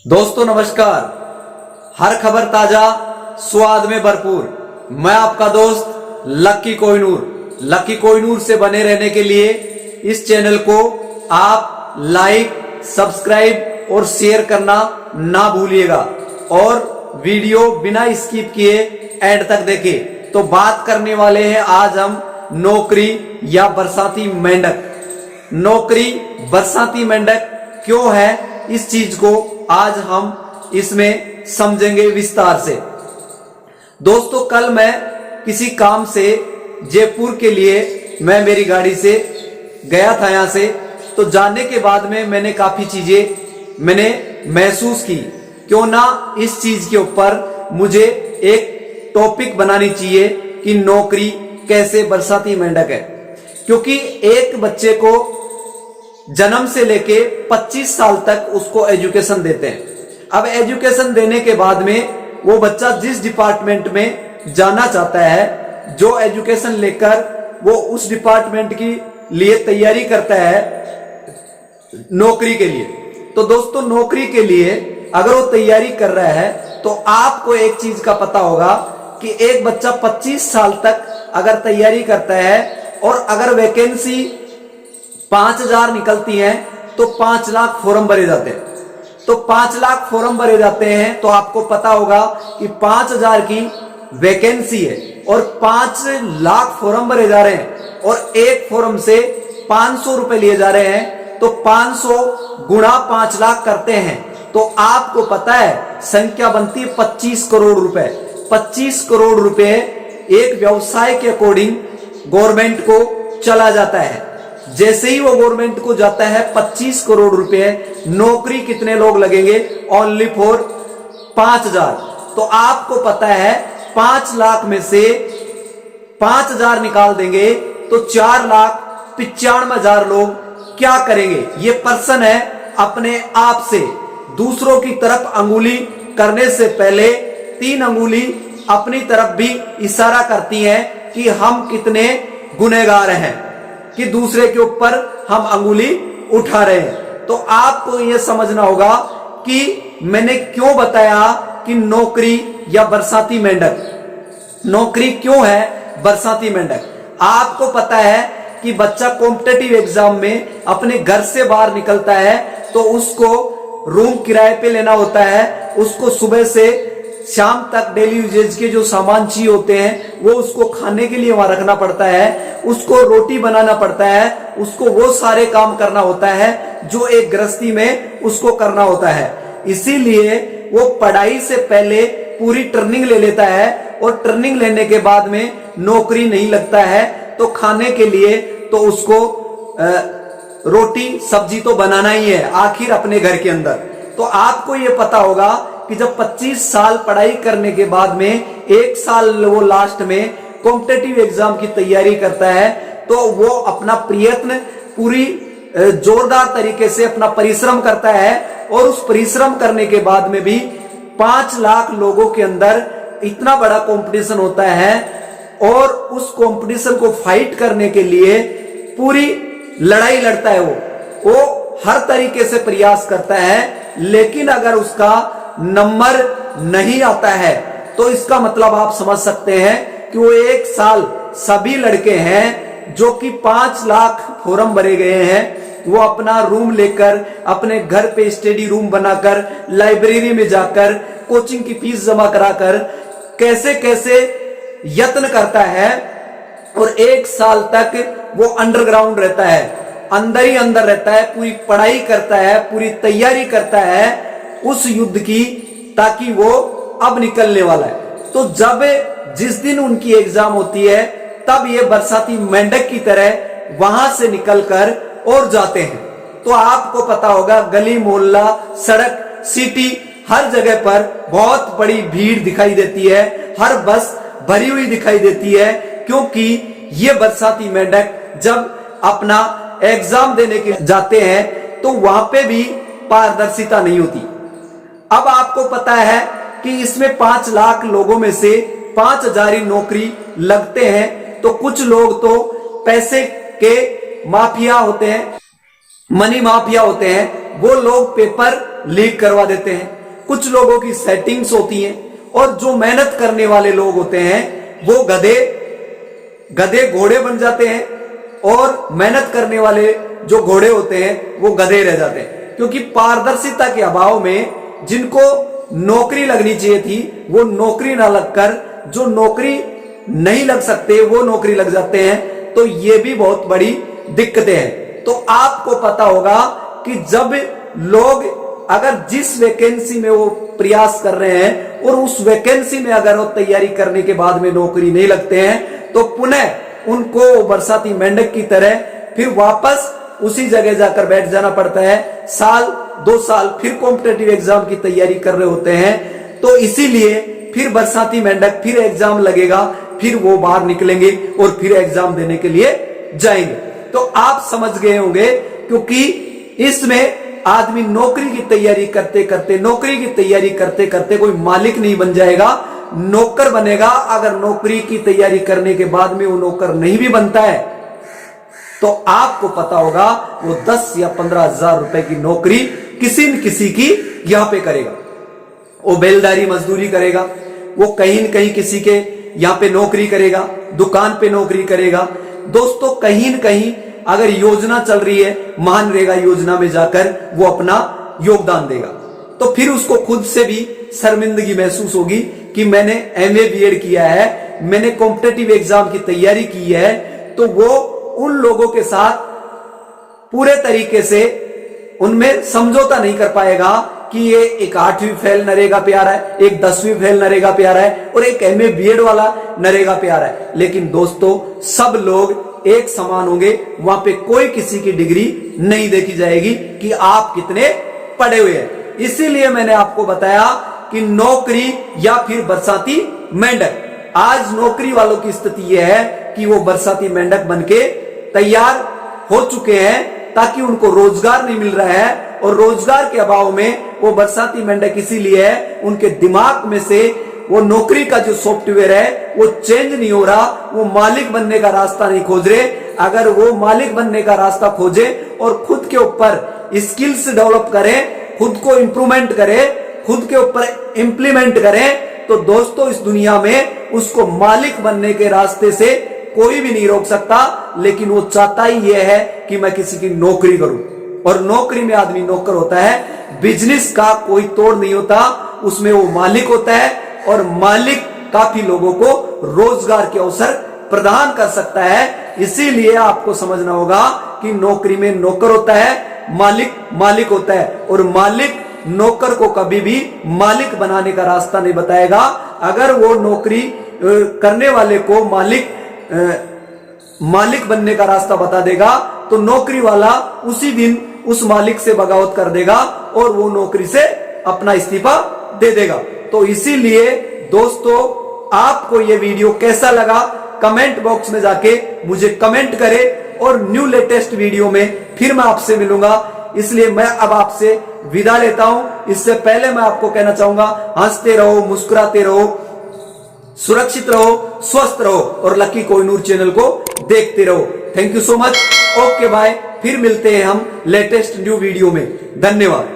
दोस्तों नमस्कार। हर खबर ताजा, स्वाद में भरपूर। मैं आपका दोस्त लक्की कोहिनूर। लक्की कोहिनूर से बने रहने के लिए इस चैनल को आप लाइक, सब्सक्राइब और शेयर करना ना भूलिएगा और वीडियो बिना स्किप किए एंड तक देखें। तो बात करने वाले हैं आज हम नौकरी या बरसाती मेंढक। नौकरी बरसाती मेंढक क्यों है, इस चीज को आज हम इसमें समझेंगे विस्तार से। दोस्तों कल मैं किसी काम से जयपुर के लिए मैं मेरी गाड़ी से गया था यहां से। तो जाने के बाद में मैंने काफी चीजें मैंने महसूस की। क्यों ना इस चीज के ऊपर मुझे एक टॉपिक बनानी चाहिए कि नौकरी कैसे बरसाती मेंढक है। क्योंकि एक बच्चे को जन्म से लेके 25 साल तक उसको एजुकेशन देते हैं। अब एजुकेशन देने के बाद में वो बच्चा जिस डिपार्टमेंट में जाना चाहता है, जो एजुकेशन लेकर वो उस डिपार्टमेंट की लिए तैयारी करता है नौकरी के लिए। तो दोस्तों नौकरी के लिए अगर वो तैयारी कर रहा है तो आपको एक चीज का पता होगा कि एक बच्चा 25 साल तक अगर तैयारी करता है और अगर वैकेंसी 5000 निकलती हैं तो 5 लाख फॉर्म भरे जाते हैं। तो 5 लाख फॉर्म भरे जाते हैं तो आपको पता होगा कि 5000 की वैकेंसी है और 5 लाख फॉर्म भरे जा रहे हैं और एक फॉर्म से 500 रुपए लिए जा रहे हैं। तो 500 गुणा 5 लाख करते हैं तो आपको पता है संख्या बनती है 25 करोड़ रुपए। 25 करोड़ रुपए एक व्यवसाय के अकॉर्डिंग गवर्नमेंट को चला जाता है। जैसे ही वो गवर्नमेंट को जाता है 25 करोड़ रुपए, नौकरी कितने लोग लगेंगे? Only for 5000। तो आपको पता है 5 लाख में से 5000 निकाल देंगे तो 4,95,000 लोग क्या करेंगे? ये पर्सन है अपने आप से दूसरों की तरफ अंगुली करने से पहले 3 अंगुली अपनी तरफ भी इशारा करती हैं कि हम कितने गुनहगार हैं, कि दूसरे के ऊपर हम अंगुली उठा रहे हैं। तो आपको यह समझना होगा कि मैंने क्यों बताया कि नौकरी या बरसाती मेंढक। नौकरी क्यों है बरसाती मेंढक? आपको पता है कि बच्चा कॉम्पिटिटिव एग्जाम में अपने घर से बाहर निकलता है तो उसको रूम किराए पे लेना होता है। उसको सुबह से शाम तक डेली यूजेज के जो सामान चाहिए होते हैं वो उसको खाने के लिए वहां रखना पड़ता है। उसको रोटी बनाना पड़ता है, उसको वो सारे काम करना होता है जो एक गृहस्थी में उसको करना होता है। इसीलिए वो पढ़ाई से पहले पूरी ट्रेनिंग ले लेता है और ट्रेनिंग लेने के बाद में नौकरी नहीं लगता है तो खाने के लिए तो उसको रोटी सब्जी तो बनाना ही है आखिर अपने घर के अंदर। तो आपको ये पता होगा कि जब 25 साल पढ़ाई करने के बाद में 1 साल वो लास्ट में कॉम्पिटिटिव एग्जाम की तैयारी करता है तो वो अपना प्रयत्न पूरी जोरदार तरीके से अपना परिश्रम करता है और उस परिश्रम करने के बाद में भी 5 लाख लोगों के अंदर इतना बड़ा कंपटीशन होता है और उस कंपटीशन को फाइट करने के लिए पूरी लड़ाई लड़ता है। वो हर तरीके से प्रयास करता है, लेकिन अगर उसका नंबर नहीं आता है तो इसका मतलब आप समझ सकते हैं कि वो 1 साल सभी लड़के हैं जो कि 5 लाख फॉर्म भरे गए हैं, वो अपना रूम लेकर अपने घर पे स्टडी रूम बनाकर लाइब्रेरी में जाकर कोचिंग की फीस जमा कराकर कैसे कैसे यत्न करता है और 1 साल तक वो अंडरग्राउंड रहता है, अंदर ही अंदर रहता है, पूरी पढ़ाई करता है, पूरी तैयारी करता है उस युद्ध की, ताकि वो अब निकलने वाला है। तो जब जिस दिन उनकी एग्जाम होती है तब ये बरसाती मेंढक की तरह वहां से निकलकर और जाते हैं। तो आपको पता होगा गली मोहल्ला सड़क सिटी हर जगह पर बहुत बड़ी भीड़ दिखाई देती है, हर बस भरी हुई दिखाई देती है, क्योंकि ये बरसाती मेंढक जब अपना एग्जाम देने के जाते हैं तो वहां पे भी पारदर्शिता नहीं होती। अब आपको पता है कि इसमें 5 लाख लोगों में से 5000 ही नौकरी लगते हैं। तो कुछ लोग तो पैसे के माफिया होते हैं, मनी माफिया होते हैं, वो लोग पेपर लीक करवा देते हैं। कुछ लोगों की सेटिंग्स होती हैं, और जो मेहनत करने वाले लोग होते हैं वो गधे घोड़े बन जाते हैं, और मेहनत करने वाले जो घोड़े होते हैं वो गधे रह जाते हैं। क्योंकि पारदर्शिता के अभाव में जिनको नौकरी लगनी चाहिए थी वो नौकरी ना लगकर जो नौकरी नहीं लग सकते वो नौकरी लग जाते हैं। तो ये भी बहुत बड़ी दिक्कतें हैं। तो आपको पता होगा कि जब लोग अगर जिस वैकेंसी में वो प्रयास कर रहे हैं और उस वैकेंसी में अगर वो तैयारी करने के बाद में नौकरी नहीं लगते हैं तो पुनः उनको बरसाती मेंढक की तरह फिर वापस उसी जगह जाकर बैठ जाना पड़ता है। साल 2 साल फिर कॉम्पिटेटिव एग्जाम की तैयारी कर रहे होते हैं। तो इसीलिए फिर बरसाती मेंढक फिर एग्जाम लगेगा, फिर वो बाहर निकलेंगे और फिर एग्जाम देने के लिए जाएंगे। तो आप समझ गए होंगे, क्योंकि इसमें आदमी नौकरी की तैयारी करते करते कोई मालिक नहीं बन जाएगा, नौकर बनेगा। अगर नौकरी की तैयारी करने के बाद में वो नौकर नहीं भी बनता है तो आपको पता होगा वो 10 या 15 हजार रुपए की नौकरी किसी न किसी की यहां पे करेगा। वो बेलदारी मजदूरी करेगा, वो कहीं न कहीं किसी के यहां पे नौकरी करेगा, दुकान पे नौकरी करेगा। दोस्तों कहीं न कहीं अगर योजना चल रही है मनरेगा योजना में जाकर वो अपना योगदान देगा, तो फिर उसको खुद से भी शर्मिंदगी महसूस होगी कि मैंने MA BEd किया है, मैंने कॉम्पिटेटिव एग्जाम की तैयारी की है। तो वो उन लोगों के साथ पूरे तरीके से उनमें समझौता नहीं कर पाएगा कि ये एक 8वीं फेल नरेगा पे आ रहा है, एक 10वीं फेल नरेगा पे आ रहा है और एक MA BEd वाला नरेगा पे आ रहा है। लेकिन दोस्तों सब लोग एक समान होंगे, वहां पे कोई किसी की डिग्री नहीं देखी जाएगी कि आप कितने पढ़े हुए हैं। इसीलिए मैंने आपको बताया कि नौकरी या फिर बरसाती मेंढक। आज नौकरी वालों की स्थिति यह है कि वो बरसाती मेंढक बनके तैयार हो चुके हैं, ताकि उनको रोजगार नहीं मिल रहा है, और रोजगार के अभाव में वो बरसाती मेंढक इसीलिए है उनके दिमाग में से वो नौकरी का जो सॉफ्टवेयर है वो चेंज नहीं हो रहा, वो मालिक बनने का रास्ता नहीं खोज रहे। अगर वो मालिक बनने का रास्ता खोजे और खुद के ऊपर स्किल्स डेवलप करें, खुद को इंप्रूवमेंट करें, खुद के ऊपर इंप्लीमेंट करें, तो दोस्तों इस दुनिया में उसको मालिक बनने के रास्ते से कोई भी नहीं रोक सकता। लेकिन वो चाहता ही ये है कि मैं किसी की नौकरी करूं, और नौकरी में आदमी नौकर होता है। बिजनेस का कोई तोड़ नहीं होता, उसमें वो मालिक होता है, और मालिक काफी लोगों को रोजगार के अवसर प्रदान कर सकता है। इसीलिए आपको समझना होगा कि नौकरी में नौकर होता है, मालिक होता है, और मालिक नौकर को कभी भी मालिक बनाने का रास्ता नहीं बताएगा। अगर वो नौकरी करने वाले को मालिक बनने का रास्ता बता देगा तो नौकरी वाला उसी दिन उस मालिक से बगावत कर देगा और वो नौकरी से अपना इस्तीफा दे देगा। तो इसीलिए दोस्तों आपको ये वीडियो कैसा लगा कमेंट बॉक्स में जाके मुझे कमेंट करें, और न्यू लेटेस्ट वीडियो में फिर मैं आपसे मिलूंगा। इसलिए मैं अब आपसे विदा लेता हूं। इससे पहले मैं आपको कहना चाहूंगा, हंसते रहो, मुस्कुराते रहो, सुरक्षित रहो, स्वस्थ रहो, और लकी कोहिनूर चैनल को देखते रहो। Thank you so much. Okay bye, फिर मिलते हैं हम लेटेस्ट न्यू वीडियो में। धन्यवाद।